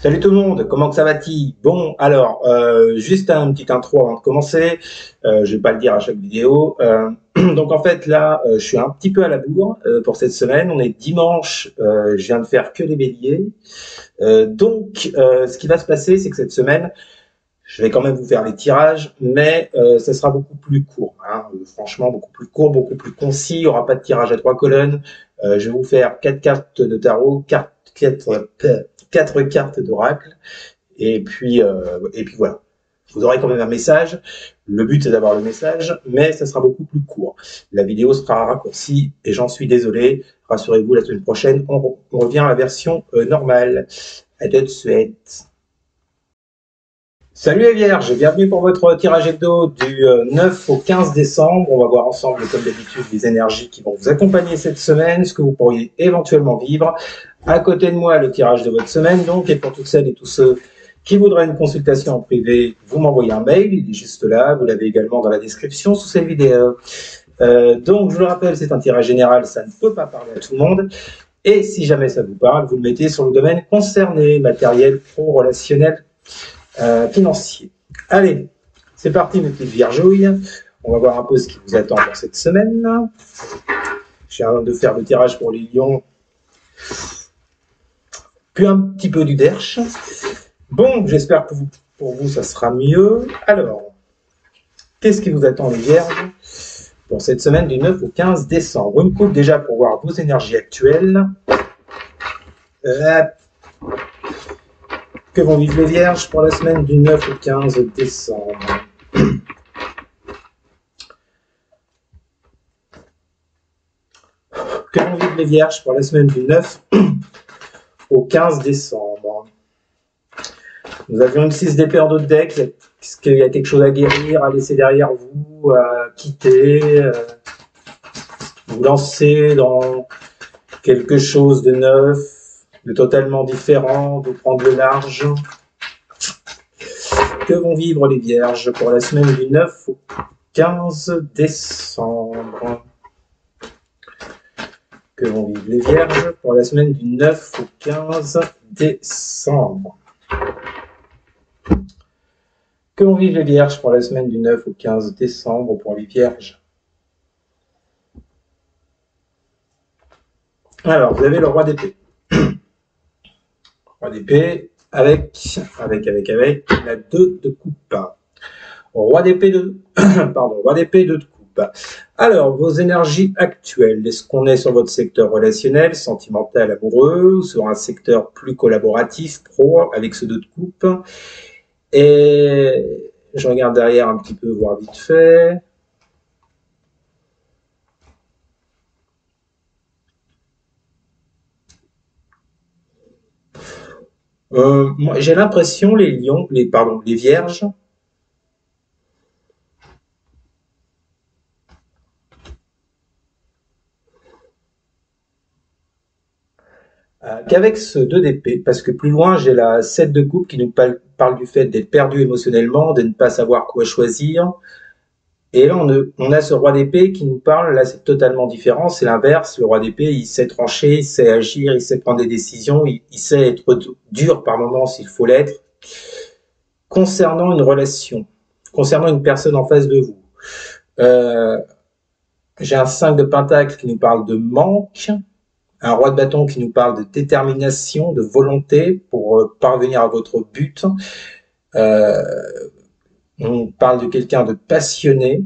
Salut tout le monde, comment que ça va-t-il? Bon, alors, juste un petit intro avant de commencer. Je vais pas le dire à chaque vidéo. Donc en fait là, je suis un petit peu à la bourre pour cette semaine. On est dimanche, je viens de faire que les béliers. Ce qui va se passer, c'est que cette semaine, je vais quand même vous faire les tirages, mais ça sera beaucoup plus court. Hein. Franchement, beaucoup plus court, beaucoup plus concis. Il n'y aura pas de tirage à 3 colonnes. Je vais vous faire 4 cartes de tarot, 4 cartes d'oracle, et puis voilà. Vous aurez quand même un message. Le but, c'est d'avoir le message, mais ça sera beaucoup plus court. La vidéo sera raccourcie, et j'en suis désolé. Rassurez-vous, la semaine prochaine, on revient à la version normale. À tout de suite. Salut les vierges, bienvenue pour votre tirage hebdo du 9 au 15 décembre. On va voir ensemble, comme d'habitude, les énergies qui vont vous accompagner cette semaine, ce que vous pourriez éventuellement vivre. À côté de moi, le tirage de votre semaine, donc, et pour toutes celles et tous ceux qui voudraient une consultation en privé, vous m'envoyez un mail, il est juste là, vous l'avez également dans la description sous cette vidéo. Donc, je vous le rappelle, c'est un tirage général, ça ne peut pas parler à tout le monde. Et si jamais ça vous parle, vous le mettez sur le domaine concerné, matériel, pro, relationnel, financier. Allez, c'est parti mes petites viergouilles. On va voir un peu ce qui vous attend pour cette semaine. Je viens de faire le tirage pour les lions. Puis un petit peu du derche. Bon, j'espère que pour vous, ça sera mieux. Alors, qu'est-ce qui vous attend les vierges pour cette semaine du 9 au 15 décembre? Une coupe déjà pour voir vos énergies actuelles. Que vont vivre les vierges pour la semaine du 9 au 15 décembre? Que vont vivre les vierges pour la semaine du 9 au 15 décembre? Nous avions une 6 d'épée en dos de deck. Est-ce qu'il y a quelque chose à guérir, à laisser derrière vous, à quitter, vous lancer dans quelque chose de neuf, de totalement différent, de prendre le large? Que vont vivre les vierges pour la semaine du 9 au 15 décembre? Que vont vivre les vierges pour la semaine du 9 au 15 décembre? Que vont vivre les vierges pour la semaine du 9 au 15 décembre pour les vierges? Alors, vous avez le roi d'épée. Roi d'épée avec la 2 de coupe. Roi d'épée de roi d'épée 2 de coupe. Alors, vos énergies actuelles, est-ce qu'on est sur votre secteur relationnel, sentimental, amoureux, ou sur un secteur plus collaboratif, pro, avec ce 2 de coupe? Et je regarde derrière un petit peu, voir vite fait. Moi, j'ai l'impression, les lions, les vierges, qu'avec ce 2 d'épée, parce que plus loin, j'ai la 7 de coupe qui nous parle du fait d'être perdu émotionnellement, de ne pas savoir quoi choisir. Et là, on a ce roi d'épée qui nous parle, là c'est totalement différent, c'est l'inverse. Le roi d'épée, il sait trancher, il sait agir, il sait prendre des décisions, il sait être dur par moments s'il faut l'être. Concernant une relation, concernant une personne en face de vous, j'ai un 5 de pentacle qui nous parle de manque, un roi de bâton qui nous parle de détermination, de volonté pour parvenir à votre but. On parle de quelqu'un de passionné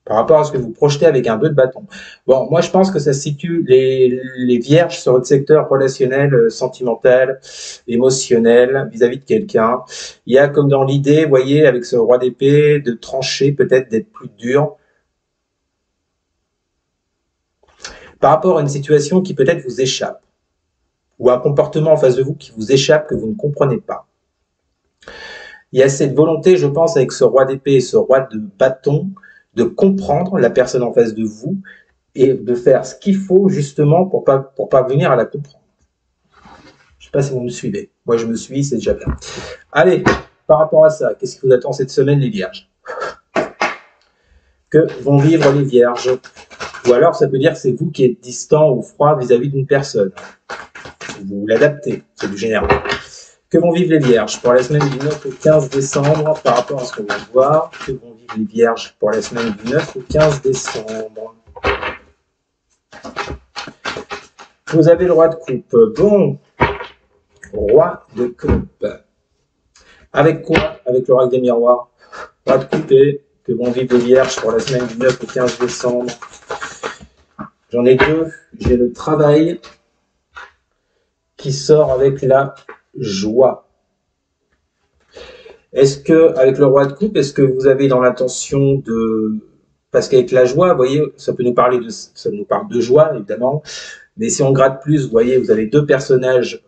par rapport à ce que vous projetez avec un 2 de bâton. Bon, moi je pense que ça situe les vierges sur votre secteur relationnel, sentimental, émotionnel, vis-à-vis de quelqu'un. Il y a comme dans l'idée, vous voyez, avec ce roi d'épée, de trancher, peut-être d'être plus dur, par rapport à une situation qui peut-être vous échappe, ou un comportement en face de vous qui vous échappe, que vous ne comprenez pas. Il y a cette volonté, je pense, avec ce roi d'épée et ce roi de bâton, de comprendre la personne en face de vous et de faire ce qu'il faut justement pour parvenir à la comprendre. Je ne sais pas si vous me suivez. Moi, je me suis, c'est déjà bien. Allez, par rapport à ça, qu'est-ce qui vous attend cette semaine, les vierges? Que vont vivre les vierges? Ou alors, ça peut dire que c'est vous qui êtes distant ou froid vis-à-vis d'une personne. Vous l'adaptez, c'est du général. Que vont vivre les Vierges pour la semaine du 9 au 15 décembre par rapport à ce qu'on vient de voir? Que vont vivre les Vierges pour la semaine du 9 au 15 décembre? Vous avez le roi de coupe. Bon, roi de coupe. Avec quoi? Avec l'oracle des miroirs. Roi de coupe et que vont vivre les Vierges pour la semaine du 9 au 15 décembre. J'en ai deux. J'ai le travail qui sort avec la joie. Est-ce que, avec le roi de coupe, est-ce que vous avez dans l'intention de... Parce qu'avec la joie, vous voyez, ça nous parle de joie, évidemment. Mais si on gratte plus, vous voyez, vous avez deux personnages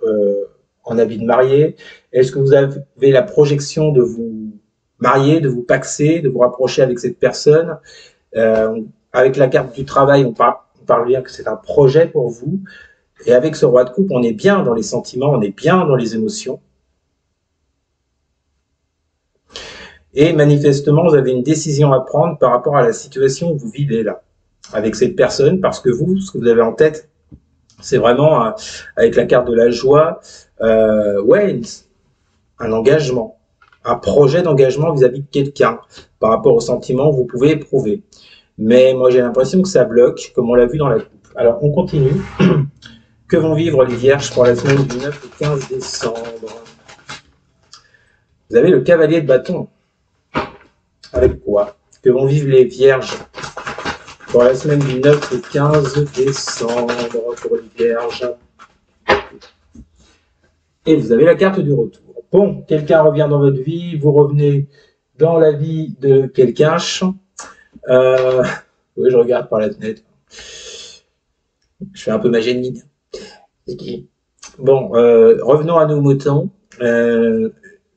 en habit de mariée. Est-ce que vous avez la projection de vous marier, de vous paxer, de vous rapprocher avec cette personne? Avec la carte du travail, on parle bien que c'est un projet pour vous. Et avec ce roi de coupe, on est bien dans les sentiments, on est bien dans les émotions. Et manifestement, vous avez une décision à prendre par rapport à la situation où vous vivez là, avec cette personne, parce que vous, ce que vous avez en tête, c'est vraiment, avec la carte de la joie, ouais, un engagement, un projet d'engagement vis-à-vis de quelqu'un, par rapport aux sentiments que vous pouvez éprouver. Mais moi, j'ai l'impression que ça bloque, comme on l'a vu dans la coupe. Alors, on continue. Que vont vivre les Vierges pour la semaine du 9 au 15 décembre? Vous avez le cavalier de bâton. Avec quoi? Que vont vivre les Vierges pour la semaine du 9 au 15 décembre pour les Vierges? Et vous avez la carte du retour. Bon, quelqu'un revient dans votre vie, vous revenez dans la vie de quelqu'un. Oui, je regarde par la fenêtre. Je fais un peu ma génie. Bon, revenons à nos moutons.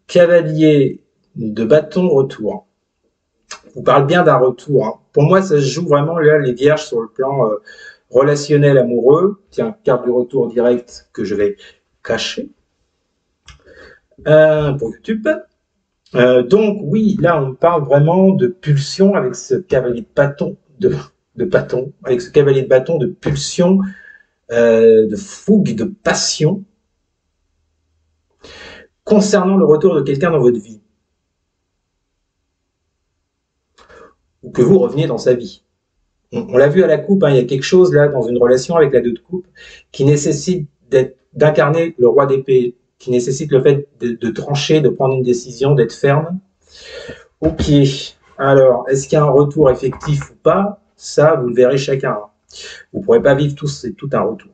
Cavalier de bâton retour. Vous parle bien d'un retour. Hein. Pour moi, ça se joue vraiment là, les Vierges sur le plan relationnel amoureux. Tiens, carte du retour direct que je vais cacher pour YouTube. Donc oui, là on parle vraiment de pulsion avec ce cavalier de bâton, avec ce cavalier de bâton de pulsion, de fougue, de passion, concernant le retour de quelqu'un dans votre vie. Ou que vous reveniez dans sa vie. On l'a vu à la coupe, hein, il y a quelque chose là dans une relation avec la 2 de coupe qui nécessite d'incarner le roi d'épée, qui nécessite le fait de trancher, de prendre une décision, d'être ferme. Ok, alors, est-ce qu'il y a un retour effectif ou pas? Ça, vous le verrez chacun. Vous ne pourrez pas vivre tous, c'est tout un retour.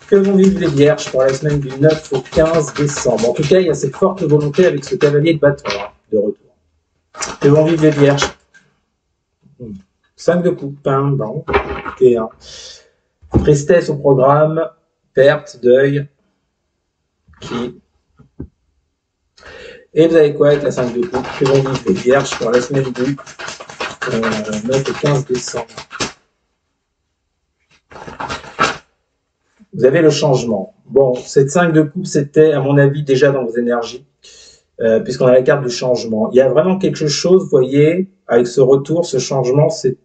Que vont vivre les Vierges pour la semaine du 9 au 15 décembre? En tout cas, il y a cette forte volonté avec ce cavalier de bâton de retour. Que vont vivre les Vierges? 5 de coupe, hein, bon, ok. Hein. Tristesse au programme, perte, deuil, qui. Et vous avez quoi avec la 5 de coupe? Que vont vivre les Vierges pour la semaine du 9 au 15 décembre? Vous avez le changement. Bon, cette 5 de coupe, c'était, à mon avis, déjà dans vos énergies, puisqu'on a la carte du changement. Il y a vraiment quelque chose, vous voyez, avec ce retour, ce changement, c'est...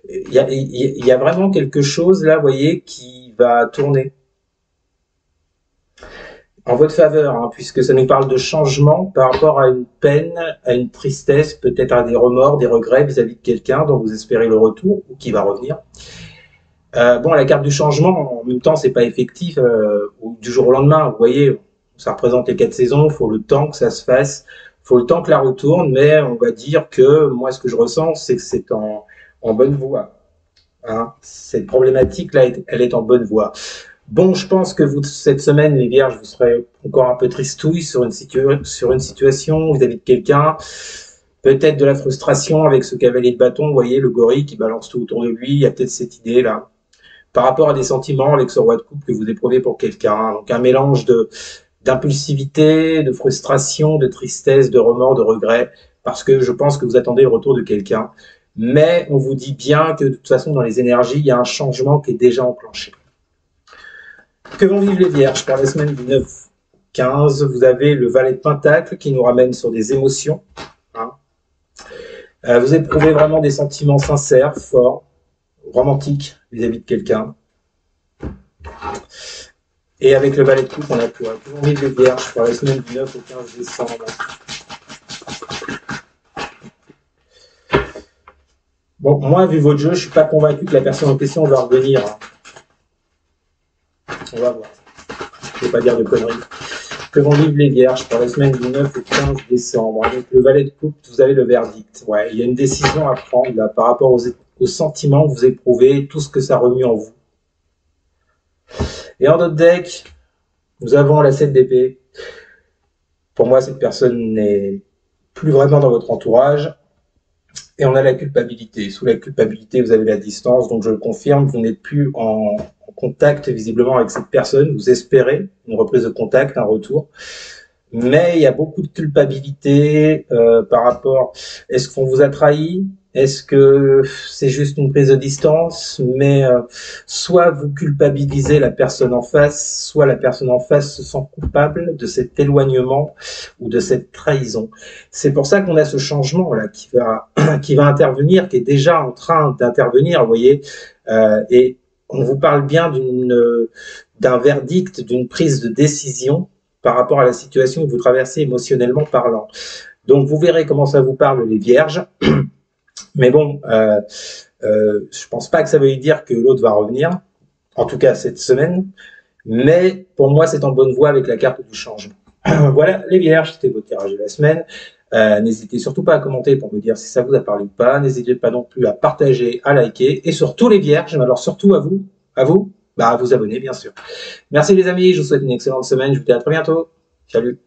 Il y a vraiment quelque chose, là, vous voyez, qui va tourner en votre faveur, hein, puisque ça nous parle de changement par rapport à une peine, à une tristesse, peut-être à des remords, des regrets vis-à-vis de quelqu'un dont vous espérez le retour ou qui va revenir. Bon, la carte du changement, en même temps, c'est pas effectif du jour au lendemain. Vous voyez, ça représente les 4 saisons, il faut le temps que ça se fasse, il faut le temps que la retourne, mais on va dire que moi, ce que je ressens, c'est que c'est en bonne voie. Hein. Cette problématique-là, elle est en bonne voie. Bon, je pense que vous, cette semaine, les Vierges, vous serez encore un peu tristouille sur une situation vis-à-vis de quelqu'un. Peut-être de la frustration avec ce cavalier de bâton, vous voyez, le gorille qui balance tout autour de lui. Il y a peut-être cette idée-là. Par rapport à des sentiments avec ce roi de coupe que vous éprouvez pour quelqu'un. Donc un mélange d'impulsivité, de frustration, de tristesse, de remords, de regrets, parce que je pense que vous attendez le retour de quelqu'un. Mais on vous dit bien que de toute façon, dans les énergies, il y a un changement qui est déjà enclenché. Que vont vivre les Vierges pour la semaine du 9-15? Vous avez le valet de Pentacle qui nous ramène sur des émotions. Hein. Vous éprouvez vraiment des sentiments sincères, forts, romantiques vis-à-vis de quelqu'un. Et avec le valet de coupe, on a tout. Tout envie de vierge pour la semaine du 9 au 15 décembre. Bon, moi, vu votre jeu, je suis pas convaincu que la personne en question va revenir. On va voir. Je ne vais pas dire de conneries. Que vont vivre les vierges pour la semaine du 9 au 15 décembre. Avec le valet de coupe, vous avez le verdict. Ouais, il y a une décision à prendre là, par rapport aux sentiments que vous éprouvez, tout ce que ça remue en vous. Et en notre deck, nous avons la 7 d'épée. Pour moi, cette personne n'est plus vraiment dans votre entourage. Et on a la culpabilité. Sous la culpabilité, vous avez la distance. Donc, je le confirme, vous n'êtes plus en contact visiblement avec cette personne. Vous espérez une reprise de contact, un retour. Mais il y a beaucoup de culpabilité par rapport... Est-ce qu'on vous a trahi? Est-ce que c'est juste une prise de distance? Mais soit vous culpabilisez la personne en face, soit la personne en face se sent coupable de cet éloignement ou de cette trahison. C'est pour ça qu'on a ce changement là qui va intervenir, qui est déjà en train d'intervenir, vous voyez. Et on vous parle bien d'un verdict, d'une prise de décision par rapport à la situation que vous traversez émotionnellement parlant. Donc vous verrez comment ça vous parle les vierges. Mais bon, je pense pas que ça veuille dire que l'autre va revenir, en tout cas cette semaine. Mais pour moi, c'est en bonne voie avec la carte du changement. Voilà, les vierges, c'était votre tirage de la semaine. N'hésitez surtout pas à commenter pour me dire si ça vous a parlé ou pas. N'hésitez pas non plus à partager, à liker. Et surtout les vierges, alors surtout à vous, à vous abonner bien sûr. Merci les amis, je vous souhaite une excellente semaine. Je vous dis à très bientôt. Salut.